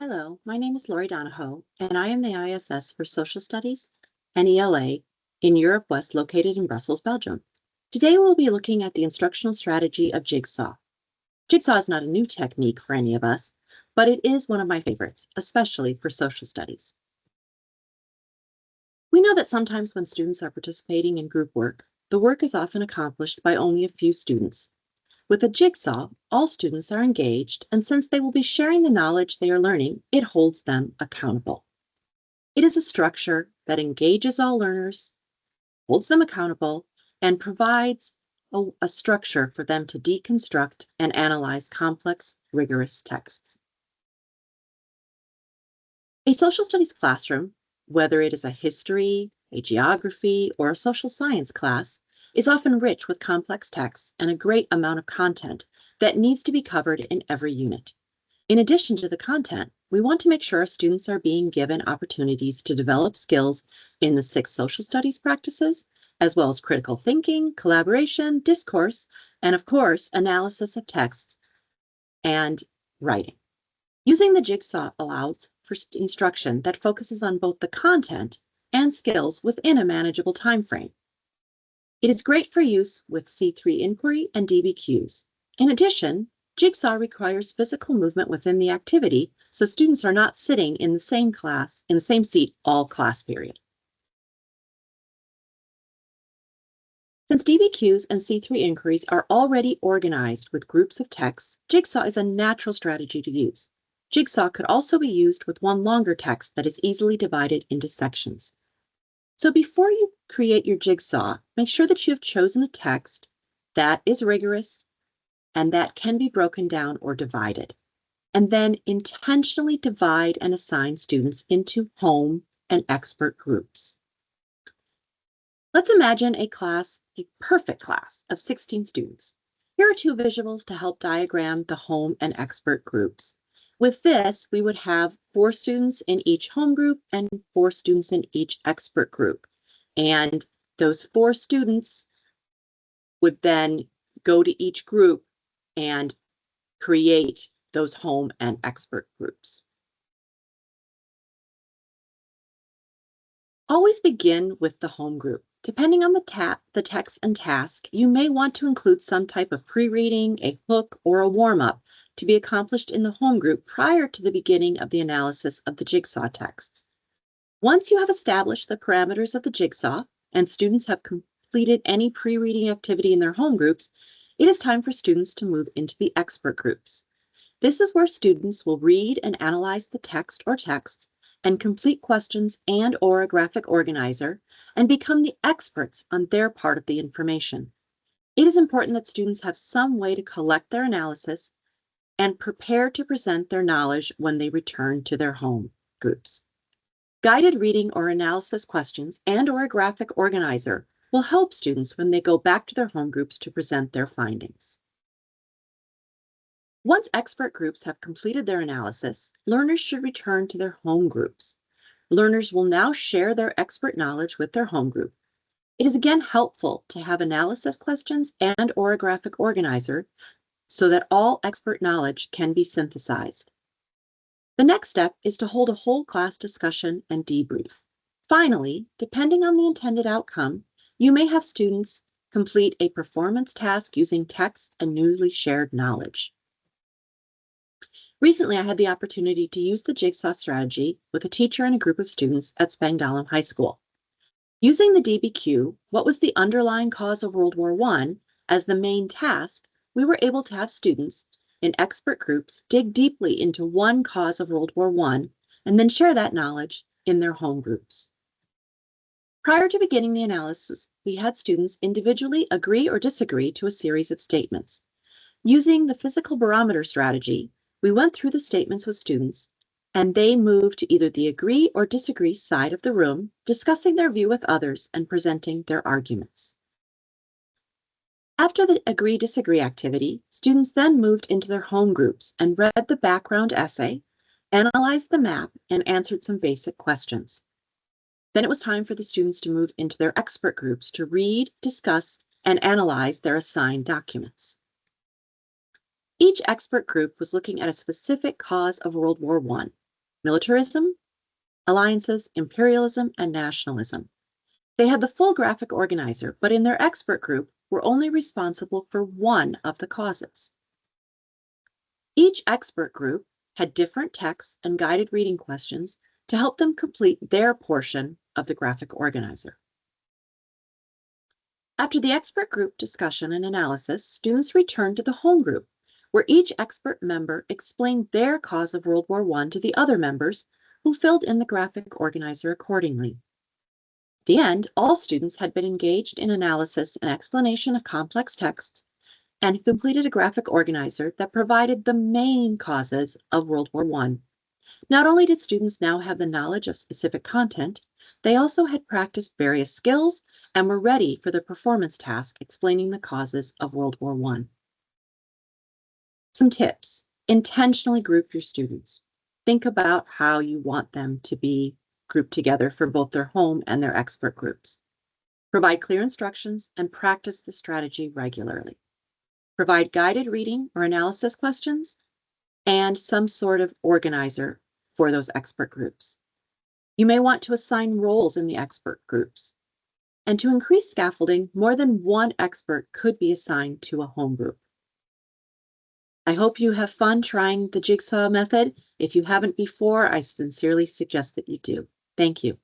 Hello, my name is Lori Donahoe, and I am the ISS for Social Studies and ELA in Europe West, located in Brussels, Belgium. Today we'll be looking at the instructional strategy of Jigsaw. Jigsaw is not a new technique for any of us, but it is one of my favorites, especially for social studies. We know that sometimes when students are participating in group work, the work is often accomplished by only a few students. With a jigsaw, all students are engaged, and since they will be sharing the knowledge they are learning, it holds them accountable. It is a structure that engages all learners, holds them accountable, and provides a structure for them to deconstruct and analyze complex, rigorous texts. A social studies classroom, whether it is a history, a geography, or a social science class, is often rich with complex texts and a great amount of content that needs to be covered in every unit. In addition to the content, we want to make sure our students are being given opportunities to develop skills in the 6 social studies practices, as well as critical thinking, collaboration, discourse, and of course, analysis of texts and writing. Using the jigsaw allows for instruction that focuses on both the content and skills within a manageable time frame. It is great for use with C3 inquiry and DBQs. In addition, Jigsaw requires physical movement within the activity, so students are not sitting in the same seat all class period. Since DBQs and C3 inquiries are already organized with groups of texts, Jigsaw is a natural strategy to use. Jigsaw could also be used with one longer text that is easily divided into sections. So before you create your jigsaw, make sure that you have chosen a text that is rigorous and that can be broken down or divided. And then intentionally divide and assign students into home and expert groups. Let's imagine a perfect class of 16 students. Here are 2 visuals to help diagram the home and expert groups. With this, we would have 4 students in each home group and 4 students in each expert group. And those 4 students would then go to each group and create those home and expert groups. Always begin with the home group. Depending on the text and task, you may want to include some type of pre-reading, a hook, or a warm-up to be accomplished in the home group prior to the beginning of the analysis of the jigsaw text. Once you have established the parameters of the jigsaw and students have completed any pre-reading activity in their home groups, it is time for students to move into the expert groups. This is where students will read and analyze the text or texts and complete questions and/or a graphic organizer and become the experts on their part of the information. It is important that students have some way to collect their analysis and prepare to present their knowledge when they return to their home groups. Guided reading or analysis questions and/or a graphic organizer will help students when they go back to their home groups to present their findings. Once expert groups have completed their analysis, learners should return to their home groups. Learners will now share their expert knowledge with their home group. It is again helpful to have analysis questions and/or a graphic organizer so that all expert knowledge can be synthesized. The next step is to hold a whole class discussion and debrief. Finally, depending on the intended outcome, you may have students complete a performance task using text and newly shared knowledge. Recently, I had the opportunity to use the jigsaw strategy with a teacher and a group of students at Spangdahlem High School. Using the DBQ, what was the underlying cause of World War I, as the main task, we were able to have students in expert groups dig deeply into one cause of World War I and then share that knowledge in their home groups. Prior to beginning the analysis, we had students individually agree or disagree to a series of statements. Using the physical barometer strategy, we went through the statements with students, and they moved to either the agree or disagree side of the room, discussing their view with others and presenting their arguments. After the agree-disagree activity, students then moved into their home groups and read the background essay, analyzed the map, and answered some basic questions. Then it was time for the students to move into their expert groups to read, discuss, and analyze their assigned documents. Each expert group was looking at a specific cause of World War I. militarism, alliances, imperialism, and nationalism. They had the full graphic organizer, but in their expert group were only responsible for one of the causes. Each expert group had different texts and guided reading questions to help them complete their portion of the graphic organizer. After the expert group discussion and analysis, students returned to the home group, where each expert member explained their cause of World War I to the other members, who filled in the graphic organizer accordingly. At the end, all students had been engaged in analysis and explanation of complex texts and completed a graphic organizer that provided the main causes of World War I. Not only did students now have the knowledge of specific content, they also had practiced various skills and were ready for the performance task explaining the causes of World War I. Some tips. Intentionally group your students. Think about how you want them to be grouped together for both their home and their expert groups. Provide clear instructions and practice the strategy regularly. Provide guided reading or analysis questions and some sort of organizer for those expert groups. You may want to assign roles in the expert groups. And to increase scaffolding, more than one expert could be assigned to a home group. I hope you have fun trying the Jigsaw method. If you haven't before, I sincerely suggest that you do. Thank you.